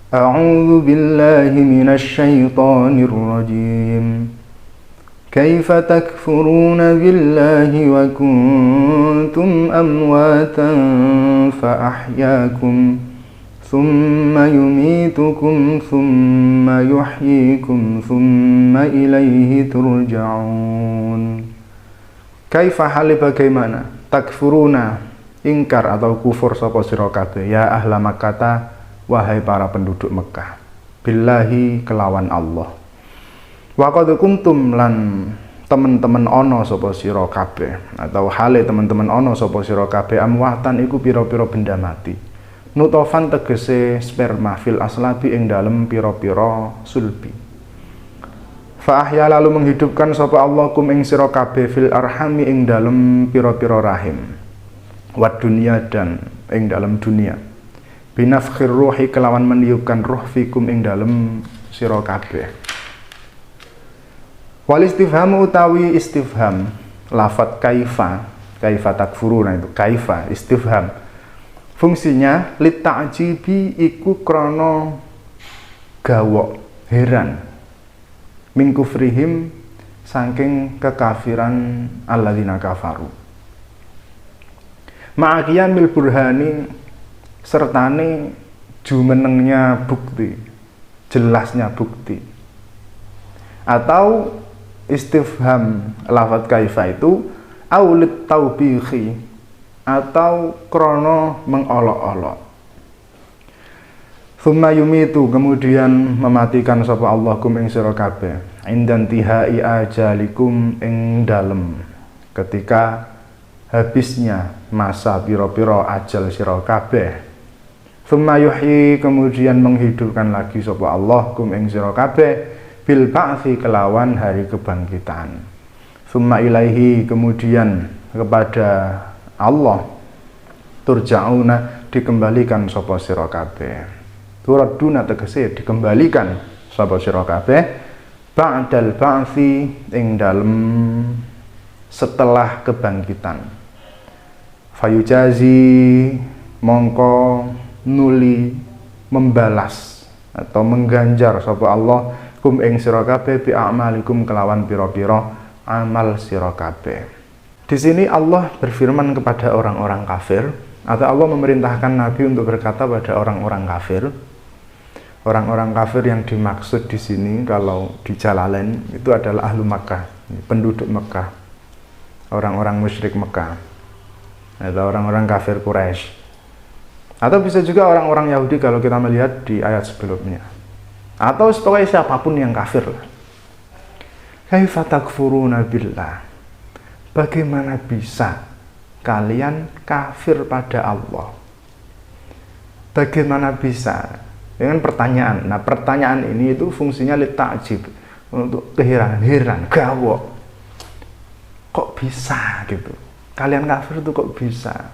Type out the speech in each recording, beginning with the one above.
A'udzu billahi minasy syaithanir rajim. Kaifa takfuruna billahi wa kuntum amwatan fa ahyaakum thumma yumitukum thumma yuhyikum thumma ilaihi turja'un. Kaifa hali bagaimana takfuruna ingkar atau kufur sapa sira kabeh ya ahla Makkah, wahai para penduduk Mekah, billahi kelawan Allah. Wa qad kuntum lan teman-teman ana sapa sira kabeh, atau hale teman-teman ana sapa sira kabeh amwatan iku pira-pira benda mati. Nutofan tegese sperma fil aslabi ing dalem pira-pira sulbi. Fa ahya lalu menghidupkan sapa Allah kum ing sira kabeh fil arhami ing dalem pira-pira rahim. Wa dunya dan ing dalem dunia. Binafkhir ruhi kelawan meniupkan ruh fikum ing dalem sira kabeh. Wal istifham utawi istifham lafat kaifa takfuruna itu kaifa istifham. Fungsinya lit ta'jibi iku krana gawok heran min kufrihim saking kekafiran alladzina kafaru. Ma'aqiyamil burhani sertane jumenengnya bukti, jelasnya bukti. Atau istifham lafaz kaifa itu aulit taubihi atau krono mengolok-olok. Tsumma yumitu kemudian mematikan sapa Allah kum ing sira kabeh indan tihai ajalikum ing dalem ketika habisnya masa pira-pira ajal sira kabeh. Tsumma yuhyi kemudian menghidupkan lagi sapa Allah kum ing sira kabeh bil ba'tsi kelawan hari kebangkitan. Tsumma ilaihi kemudian kepada Allah turja'una dikembalikan sapa sira kabeh. Turaduna tegese dikembalikan sapa sira kabeh ba'dal ba'tsi ing dalem setelah kebangkitan. Fayujazi mongko nuli membalas atau mengganjar sapa Allah kum ing sira kabeh bi a'malikum kelawan pira-pira amal sira kabeh. Di sini Allah berfirman kepada orang-orang kafir, atau Allah memerintahkan Nabi untuk berkata pada orang-orang kafir. Orang-orang kafir yang dimaksud di sini kalau di Jalalain itu adalah ahlu Makkah, penduduk Makkah, orang-orang musyrik Makkah, atau orang-orang kafir Quraisy. Atau bisa juga orang-orang Yahudi kalau kita melihat di ayat sebelumnya. Atau pokoknya siapapun yang kafir lah. Kaifa takfuruna billah. Bagaimana bisa kalian kafir pada Allah? Bagaimana bisa? Dengan pertanyaan. Nah, pertanyaan ini itu fungsinya lit ta'jib, untuk keheranan, heran, gawok. Kok bisa gitu? Kalian kafir itu kok bisa?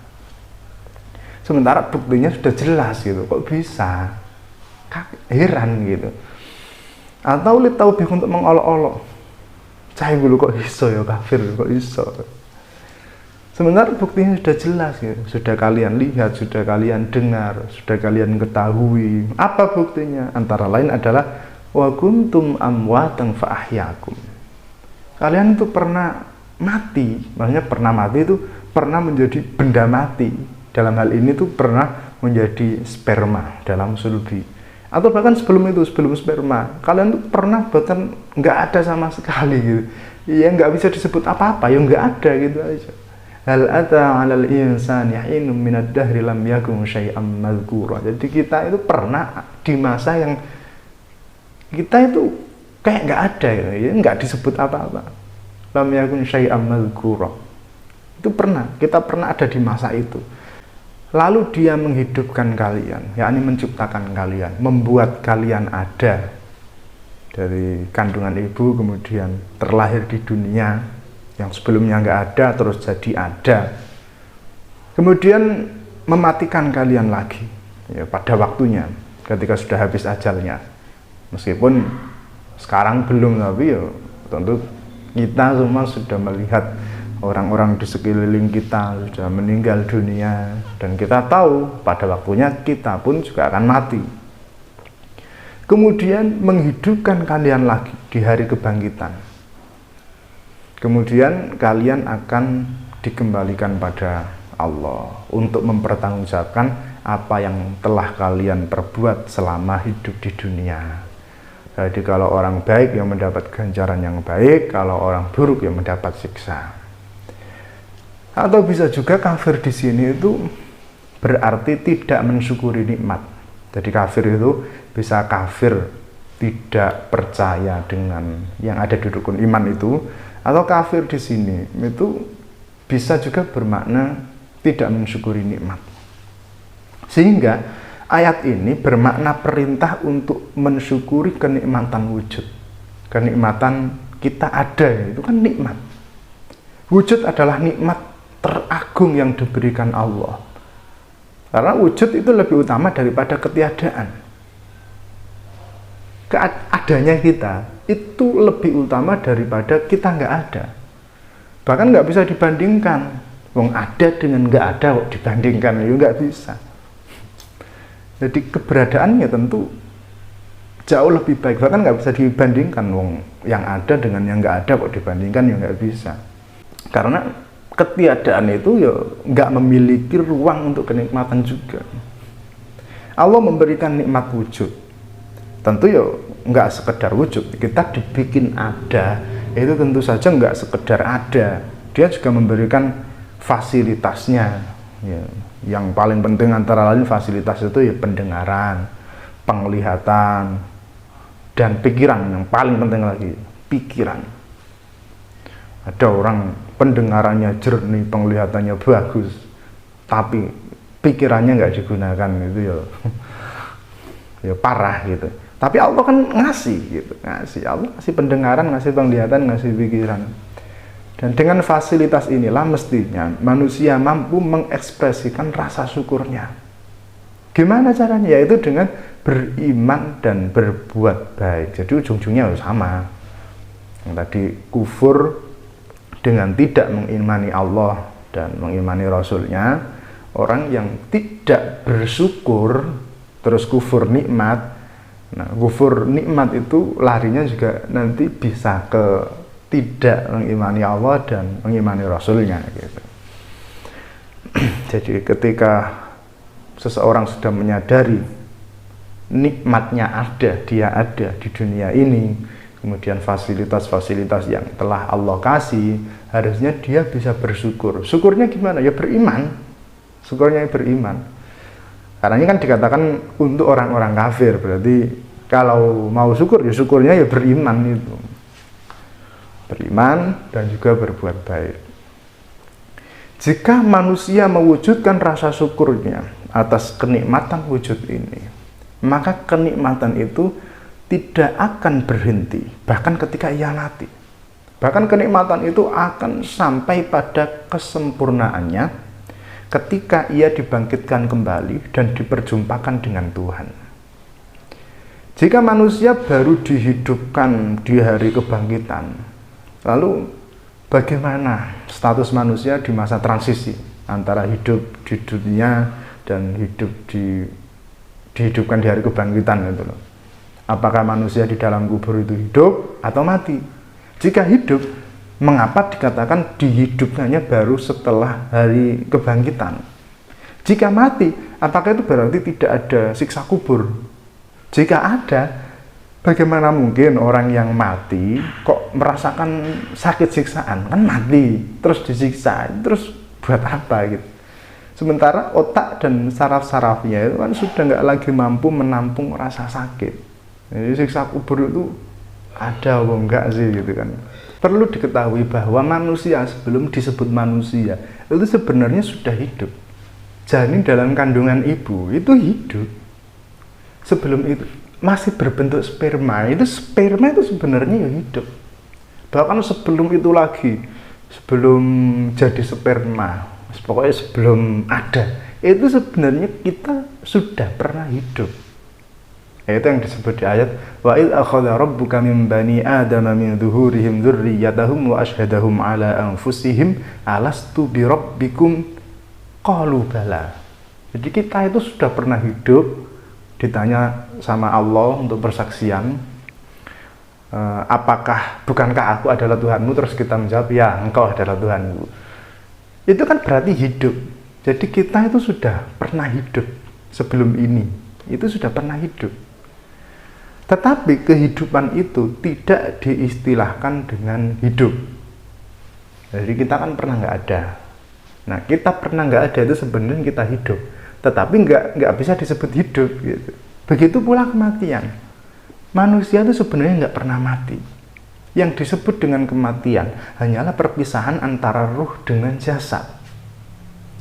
Sementara buktinya sudah jelas gitu. Kok bisa? Heran gitu. Atau lit taubih untuk mengolok-olok. Cahaya dulu kok iso ya kafir, kok iso. Sebenarnya buktinya sudah jelas ya. Sudah kalian lihat, sudah kalian dengar, sudah kalian ketahui. Apa buktinya? Antara lain adalah wa kuntum amwatan fa ahyaakum. Kalian itu pernah mati, maksudnya pernah mati itu pernah menjadi benda mati. Dalam hal ini tuh pernah menjadi sperma dalam sulbi. Atau bahkan sebelum itu, sebelum sperma, kalian tuh pernah bahkan nggak ada sama sekali gitu. Ya nggak bisa disebut apa-apa, ya nggak ada gitu aja. Hal ata 'alal insani hinum minad dahri lam yakun syai'an madzkura. Jadi kita itu pernah di masa yang kita itu kayak nggak ada ya, nggak disebut apa-apa. Lam yakun syai'an madzkura. Itu pernah, kita pernah ada di masa itu. Lalu dia menghidupkan kalian, yakni menciptakan kalian, membuat kalian ada dari kandungan ibu, kemudian terlahir di dunia yang sebelumnya nggak ada, terus jadi ada. Kemudian mematikan kalian lagi ya, pada waktunya, ketika sudah habis ajalnya. Meskipun sekarang belum, tapi ya tentu kita semua sudah melihat orang-orang di sekeliling kita sudah meninggal dunia, dan kita tahu pada waktunya kita pun juga akan mati. kemudian menghidupkan kalian lagi di hari kebangkitan. Kemudian kalian akan dikembalikan pada Allah untuk mempertanggungjawabkan apa yang telah kalian perbuat selama hidup di dunia. Jadi kalau orang baik yang mendapat ganjaran yang baik, kalau orang buruk yang mendapat siksa. Atau bisa juga kafir di sini itu berarti tidak mensyukuri nikmat. Jadi kafir itu bisa kafir tidak percaya dengan yang ada di rukun iman itu, atau kafir di sini itu bisa juga bermakna tidak mensyukuri nikmat. Sehingga ayat ini bermakna perintah untuk mensyukuri kenikmatan wujud. Kenikmatan kita ada, itu kan nikmat. Wujud adalah nikmat teragung yang diberikan Allah. Karena wujud itu lebih utama daripada ketiadaan. Keadanya kita itu lebih utama daripada kita nggak ada. Bahkan nggak bisa dibandingkan. Wong ada dengan nggak ada kok dibandingkan, ya nggak bisa. Jadi keberadaannya tentu jauh lebih baik. Bahkan nggak bisa dibandingkan. Wong yang ada dengan yang nggak ada kok dibandingkan, ya nggak bisa. Karena ketiadaan itu ya nggak memiliki ruang untuk kenikmatan juga. Allah memberikan nikmat wujud, tentu ya nggak sekedar wujud. Kita dibikin ada, itu tentu saja nggak sekedar ada, dia juga memberikan fasilitasnya ya. Yang paling penting antara lain fasilitas itu ya pendengaran, penglihatan, dan pikiran. Yang paling penting lagi pikiran. Ada orang pendengarannya jernih, penglihatannya bagus, tapi pikirannya nggak digunakan, itu ya parah gitu. Tapi Allah kan ngasih gitu, Allah ngasih pendengaran, ngasih penglihatan, ngasih pikiran. Dan dengan fasilitas inilah mestinya manusia mampu mengekspresikan rasa syukurnya. Gimana caranya? Yaitu dengan beriman dan berbuat baik. Jadi ujung-ujungnya sama. Yang tadi kufur dengan tidak mengimani Allah dan mengimani Rasulnya, orang yang tidak bersyukur terus kufur nikmat. Nah, kufur nikmat itu larinya juga nanti bisa ke tidak mengimani Allah dan mengimani Rasulnya gitu. Jadi ketika seseorang sudah menyadari nikmatnya ada, dia ada di dunia ini, kemudian fasilitas-fasilitas yang telah Allah kasih, harusnya dia bisa bersyukur. Syukurnya gimana? Ya beriman. Syukurnya beriman. Karena ini kan dikatakan untuk orang-orang kafir, berarti kalau mau syukur ya syukurnya ya beriman itu. Beriman dan juga berbuat baik. Jika manusia mewujudkan rasa syukurnya atas kenikmatan wujud ini, maka kenikmatan itu tidak akan berhenti, bahkan ketika ia mati. Bahkan kenikmatan itu akan sampai pada kesempurnaannya ketika ia dibangkitkan kembali dan diperjumpakan dengan Tuhan. Jika manusia baru dihidupkan di hari kebangkitan, lalu bagaimana status manusia di masa transisi antara hidup di dunia dan dihidupkan di hari kebangkitan itu loh. Apakah manusia di dalam kubur itu hidup atau mati? Jika hidup, mengapa dikatakan dihidupkannya baru setelah hari kebangkitan? Jika mati, apakah itu berarti tidak ada siksa kubur? Jika ada, bagaimana mungkin orang yang mati kok merasakan sakit siksaan? Kan mati, terus disiksa, terus buat apa gitu? Sementara otak dan saraf-sarafnya itu kan sudah nggak lagi mampu menampung rasa sakit. Jadi siksa kubur itu ada apa enggak sih gitu kan. Perlu diketahui bahwa manusia sebelum disebut manusia itu sebenarnya sudah hidup. Janin dalam kandungan ibu itu hidup. Sebelum itu masih berbentuk sperma. Itu sperma itu sebenarnya ya hidup. Bahkan sebelum itu lagi, sebelum jadi sperma, pokoknya sebelum ada, itu sebenarnya kita sudah pernah hidup. Itu yang disebut di ayat wa id akhadha rabbuka min bani adama min dhuhurihim dzurriyyatahum wa ashhadahum ala anfusihim alastu bi rabbikum qalu bala. Jadi kita itu sudah pernah hidup, ditanya sama Allah untuk persaksian, bukankah aku adalah Tuhanmu? Terus kita menjawab, ya engkau adalah Tuhanku. Itu kan berarti hidup. Jadi kita itu sudah pernah hidup sebelum ini. Itu sudah pernah hidup. Tetapi kehidupan itu tidak diistilahkan dengan hidup. Jadi kita kan pernah nggak ada. Nah, kita pernah nggak ada itu sebenarnya kita hidup. Tetapi nggak bisa disebut hidup gitu. Begitu pula kematian. Manusia itu sebenarnya nggak pernah mati. Yang disebut dengan kematian hanyalah perpisahan antara ruh dengan jasad.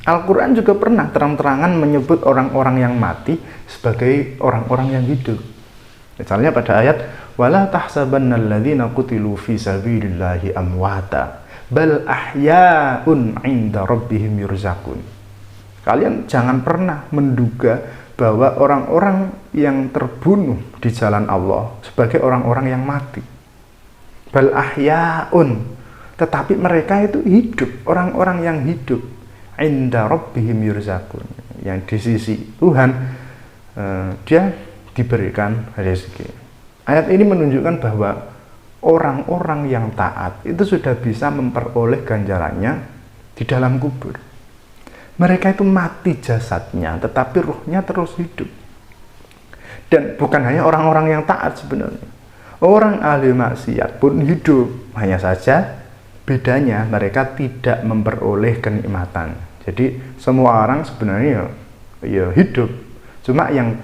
Al-Quran juga pernah terang-terangan menyebut orang-orang yang mati sebagai orang-orang yang hidup. Misalnya pada ayat wala tahsabannalladzina qutilu fi sabilillahi amwata bal ahya'un 'inda rabbihim yurzaqun. Kalian jangan pernah menduga bahwa orang-orang yang terbunuh di jalan Allah sebagai orang-orang yang mati. Bal ahya'un, tetapi mereka itu hidup, orang-orang yang hidup. 'Inda rabbihim yurzaqun, yang di sisi Tuhan dia diberikan rezeki. Ayat ini menunjukkan bahwa orang-orang yang taat itu sudah bisa memperoleh ganjarannya di dalam kubur. Mereka itu mati jasadnya, tetapi ruhnya terus hidup. Dan bukan hanya orang-orang yang taat sebenarnya. Orang ahli maksiat pun hidup, hanya saja bedanya mereka tidak memperoleh kenikmatan. Jadi semua orang sebenarnya ya hidup, cuma yang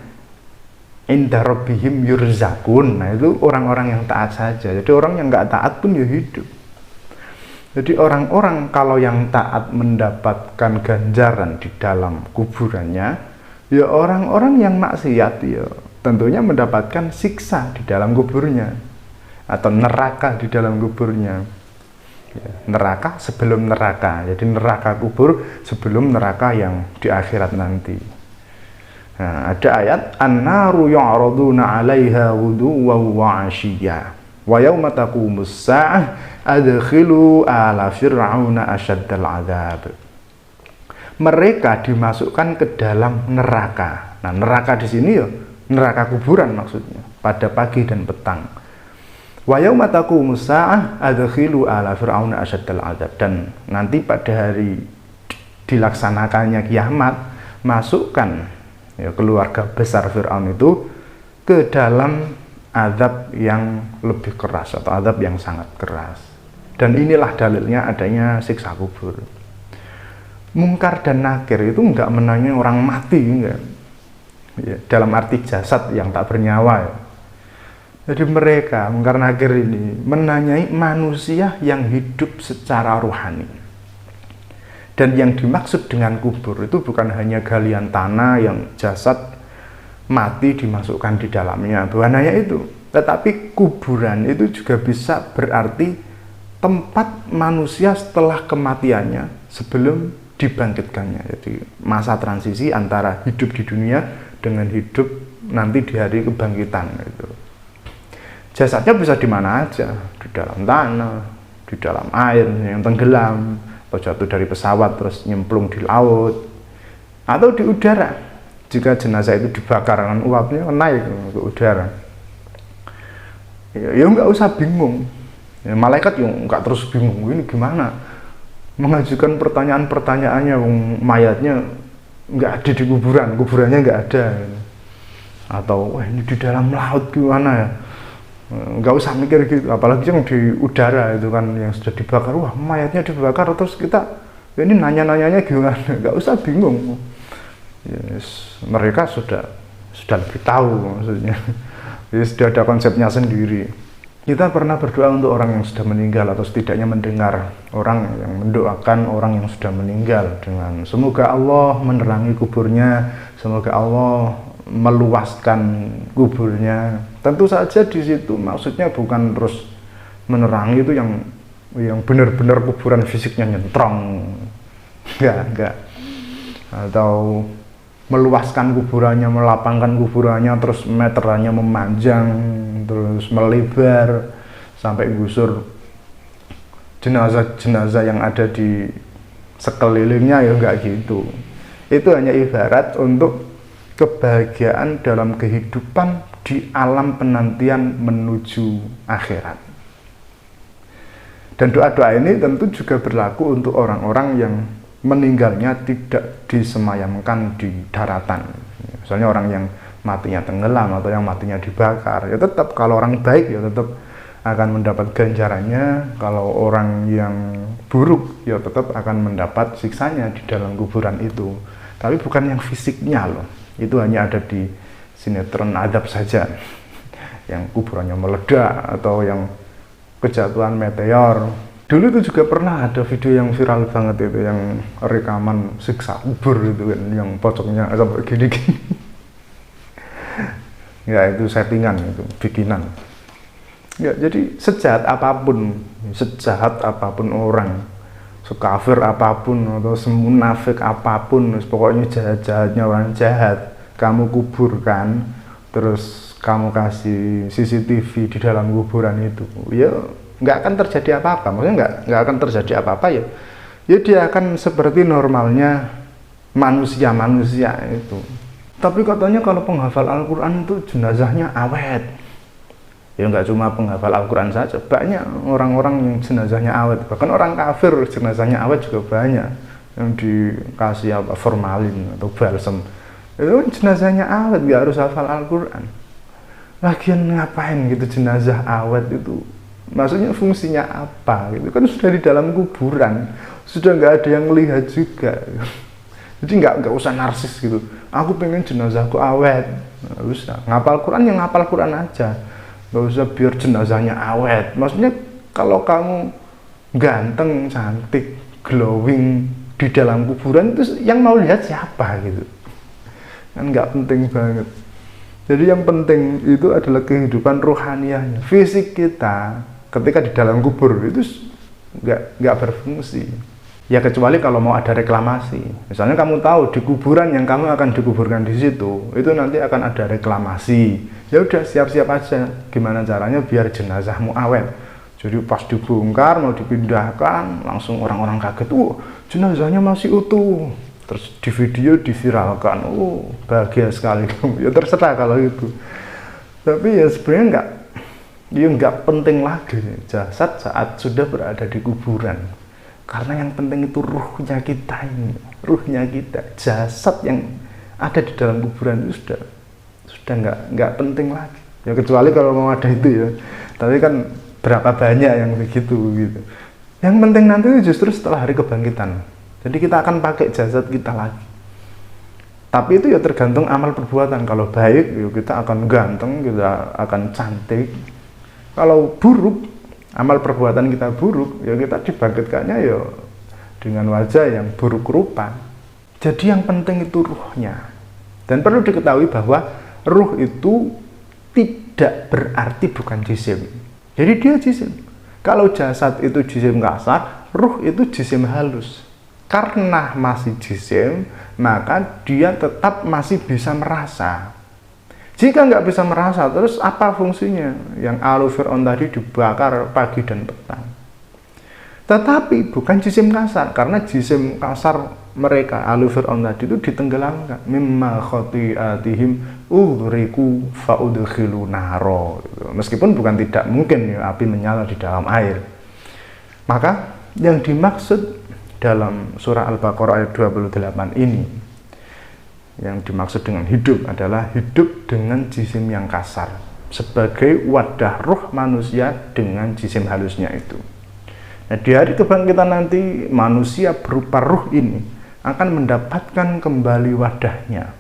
inda rabbihim yurzaqun, nah itu orang-orang yang taat saja. Jadi orang yang nggak taat pun ya hidup. Jadi orang-orang kalau yang taat mendapatkan ganjaran di dalam kuburannya, ya orang-orang yang maksiat ya tentunya mendapatkan siksa di dalam kuburnya atau neraka di dalam kuburnya. Ya, neraka sebelum neraka, jadi neraka kubur sebelum neraka yang di akhirat nanti. Nah, ada ayat an-naru yu'raduna 'alaiha ghuduwwan wa 'ashiyya wa yauma taqumus sa'ah adkhilu ala fir'auna asyaddal 'adzab. Mereka dimasukkan ke dalam neraka. Nah, neraka di sini ya neraka kuburan maksudnya, pada pagi dan petang. Wa yauma taqumus sa'ah adkhilu ala fir'auna asyaddal 'adzab, dan nanti pada hari dilaksanakannya kiamat, masukkan ya, keluarga besar Fir'aun itu ke dalam azab yang lebih keras atau azab yang sangat keras. Dan inilah dalilnya adanya siksa kubur. Mungkar dan nakir itu enggak menanyai orang mati, enggak. Ya, dalam arti jasad yang tak bernyawa ya. Jadi mereka, mungkar nakir ini menanyai manusia yang hidup secara rohani. Dan yang dimaksud dengan kubur itu bukan hanya galian tanah yang jasad mati dimasukkan di dalamnya, bukan hanya itu. Tetapi kuburan itu juga bisa berarti tempat manusia setelah kematiannya sebelum dibangkitkannya. Jadi masa transisi antara hidup di dunia dengan hidup nanti di hari kebangkitan itu. Jasadnya bisa di mana aja, di dalam tanah, di dalam air yang tenggelam, atau jatuh dari pesawat terus nyemplung di laut, atau di udara jika jenazah itu dibakar dengan uapnya naik ke udara. Ya nggak usah bingung ya, malaikat yang nggak terus bingung ini gimana mengajukan pertanyaan-pertanyaannya, mayatnya nggak ada di kuburannya nggak ada, atau wah ini di dalam laut gimana ya, nggak usah mikir gitu. Apalagi yang di udara itu kan yang sudah dibakar, wah mayatnya dibakar, terus kita ini nanya-nanyanya gimana, nggak usah bingung. Yes, mereka sudah lebih tahu maksudnya. Yes, sudah ada konsepnya sendiri. Kita pernah berdoa untuk orang yang sudah meninggal, atau setidaknya mendengar orang yang mendoakan orang yang sudah meninggal dengan semoga Allah menerangi kuburnya, semoga Allah meluaskan kuburnya. Tentu saja di situ maksudnya bukan terus menerangi itu yang benar-benar kuburan fisiknya nyentrong, enggak, atau meluaskan kuburannya, melapangkan kuburannya, terus meterannya memanjang, terus melebar sampai gusur jenazah-jenazah yang ada di sekelilingnya, ya enggak gitu. Itu hanya ibarat untuk kebahagiaan dalam kehidupan di alam penantian menuju akhirat. Dan doa-doa ini tentu juga berlaku untuk orang-orang yang meninggalnya tidak disemayamkan di daratan. Misalnya orang yang matinya tenggelam atau yang matinya dibakar, ya tetap kalau orang baik ya tetap akan mendapat ganjarannya, kalau orang yang buruk ya tetap akan mendapat siksanya di dalam kuburan itu. Tapi bukan yang fisiknya loh, itu hanya ada di sinetron adab saja, yang kuburannya meledak atau yang kejatuhan meteor. Dulu itu juga pernah ada video yang viral banget itu, yang rekaman siksa kubur itu kan, yang pocongnya sampai gini-gini. Ya itu settingan, itu bikinan. Ya jadi sejahat apapun orang, sekafir apapun atau semunafik apapun, pokoknya jahat-jahatnya orang jahat, kamu kuburkan, terus kamu kasih CCTV di dalam kuburan itu, ya nggak akan terjadi apa-apa. Maksudnya nggak akan terjadi apa-apa ya dia akan seperti normalnya manusia itu. Tapi katanya kalau penghafal Al-Quran itu jenazahnya awet. Ya nggak cuma penghafal Al-Quran saja, banyak orang-orang yang jenazahnya awet, bahkan orang kafir jenazahnya awet juga banyak, yang dikasih formalin atau balsem, itu jenazahnya awet, nggak harus hafal Al-Quran. Lagian ngapain gitu jenazah awet itu, maksudnya fungsinya apa gitu, kan sudah di dalam kuburan, sudah nggak ada yang melihat juga. Jadi nggak usah narsis gitu, aku pengen jenazahku awet, nggak usah. Ngapal Quran yang ngapal Quran aja, nggak usah biar jenazahnya awet. Maksudnya kalau kamu ganteng, cantik, glowing di dalam kuburan, itu yang mau lihat siapa gitu, kan nggak penting banget. Jadi yang penting itu adalah kehidupan rohaniahnya. Fisik kita ketika di dalam kubur itu nggak berfungsi. Ya kecuali kalau mau ada reklamasi. Misalnya kamu tahu di kuburan yang kamu akan dikuburkan di situ, itu nanti akan ada reklamasi. Ya udah siap-siap aja. Gimana caranya biar jenazahmu awet. Jadi pas dibongkar mau dipindahkan, langsung orang-orang kaget, jenazahnya masih utuh. Terus di video diviralkan, bahagia sekali kamu. Ya terserah kalau itu. Tapi ya sebenarnya nggak penting lagi jasad saat sudah berada di kuburan. Karena yang penting itu ruhnya kita ini, ruhnya kita. Jasad yang ada di dalam kuburan itu sudah nggak penting lagi. Ya kecuali kalau mau ada itu ya. Tapi kan berapa banyak yang begitu gitu. Yang penting nanti itu justru setelah hari kebangkitan. Jadi kita akan pakai jasad kita lagi. Tapi itu ya tergantung amal perbuatan. Kalau baik, ya kita akan ganteng, kita akan cantik. Kalau buruk, amal perbuatan kita buruk, ya kita dibangkitkannya ya dengan wajah yang buruk rupa. Jadi yang penting itu ruhnya. Dan perlu diketahui bahwa ruh itu tidak berarti bukan jisim. Jadi dia jisim. Kalau jasad itu jisim kasar, ruh itu jisim halus. Karena masih jisim, maka dia tetap masih bisa merasa. Jika nggak bisa merasa, terus apa fungsinya? Yang Alu Fir'aun tadi dibakar pagi dan petang. Tetapi bukan jisim kasar, karena jisim kasar mereka, Alu Fir'aun tadi itu ditenggelamkan. Mimma khoti'atihim ughriqu fa'udkhilu naro. Meskipun bukan tidak mungkin ya api menyala di dalam air. Maka yang dimaksud dalam surah Al-Baqarah ayat 28 ini, yang dimaksud dengan hidup adalah hidup dengan jisim yang kasar sebagai wadah ruh manusia dengan jisim halusnya itu. Nah, di hari kebangkitan nanti manusia berupa ruh ini akan mendapatkan kembali wadahnya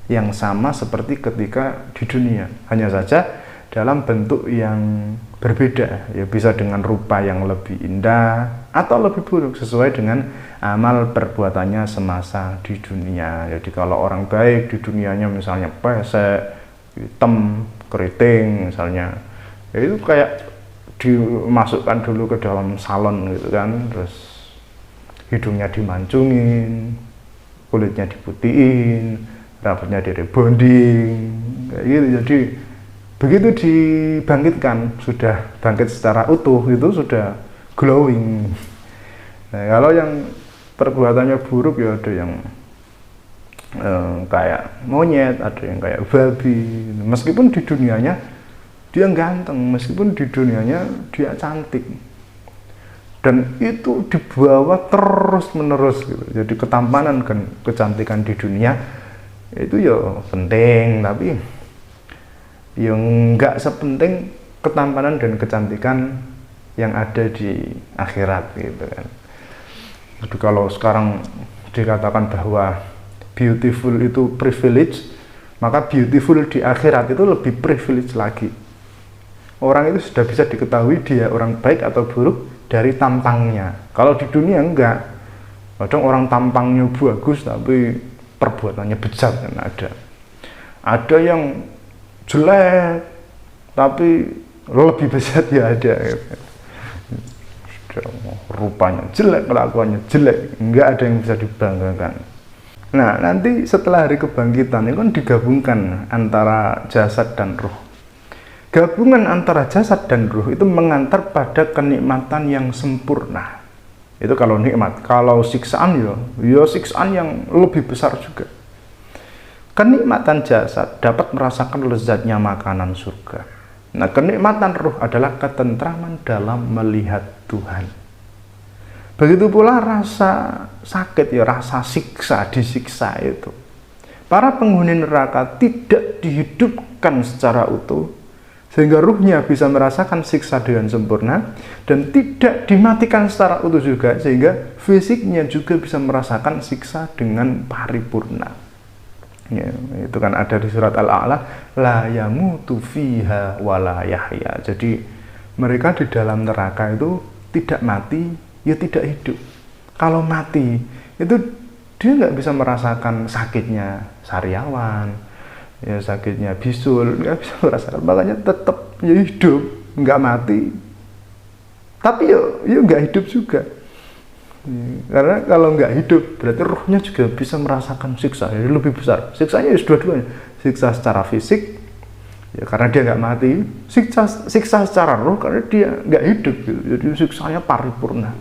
yang sama seperti ketika di dunia, hanya saja dalam bentuk yang berbeda, ya bisa dengan rupa yang lebih indah atau lebih buruk sesuai dengan amal perbuatannya semasa di dunia. Jadi kalau orang baik di dunianya misalnya pesek, hitam, keriting misalnya, ya itu kayak dimasukkan dulu ke dalam salon gitu kan, terus hidungnya dimancungin, kulitnya diputihin, rambutnya direbonding kayak gitu. Jadi begitu dibangkitkan, sudah bangkit secara utuh, itu sudah glowing. Nah, kalau yang perbuatannya buruk ya ada yang kayak monyet, ada yang kayak babi. Meskipun di dunianya dia ganteng, meskipun di dunianya dia cantik, dan itu dibawa terus menerus gitu. Jadi ketampanan dan kecantikan di dunia itu ya penting, tapi yang nggak sepenting ketampanan dan kecantikan yang ada di akhirat gitu kan. Jadi kalau sekarang dikatakan bahwa beautiful itu privilege, maka beautiful di akhirat itu lebih privilege lagi. Orang itu sudah bisa diketahui dia orang baik atau buruk dari tampangnya. Kalau di dunia enggak, kadang orang tampangnya bagus tapi perbuatannya bejat kan ada yang jelek tapi lebih bejat ya ada. Rupanya jelek, kelakuannya jelek, enggak ada yang bisa dibanggakan. Nah, nanti setelah hari kebangkitan itu kan digabungkan antara jasad dan ruh. Gabungan antara jasad dan ruh itu mengantar pada kenikmatan yang sempurna. Itu kalau nikmat. Kalau siksaan ya siksaan yang lebih besar juga. Kenikmatan jasad dapat merasakan lezatnya makanan surga. Nah, kenikmatan ruh adalah ketentraman dalam melihat Tuhan. Begitu pula rasa sakit rasa siksa, disiksa itu. Para penghuni neraka tidak dihidupkan secara utuh sehingga ruhnya bisa merasakan siksa dengan sempurna, dan tidak dimatikan secara utuh juga sehingga fisiknya juga bisa merasakan siksa dengan paripurna. Ya, itu kan ada di surat Al-A'la, la yamutu fiha wa la yahya. Jadi mereka di dalam neraka itu tidak mati, ya tidak hidup. Kalau mati itu dia nggak bisa merasakan sakitnya sariawan, ya sakitnya bisul, nggak bisa merasakan. Makanya tetap ya hidup, nggak mati, tapi ya nggak hidup juga. Karena kalau nggak hidup berarti ruhnya juga bisa merasakan siksa yang lebih besar. Siksanya dua-duanya, siksa secara fisik ya karena dia nggak mati, siksa secara ruh karena dia nggak hidup gitu. Jadi siksanya paripurna.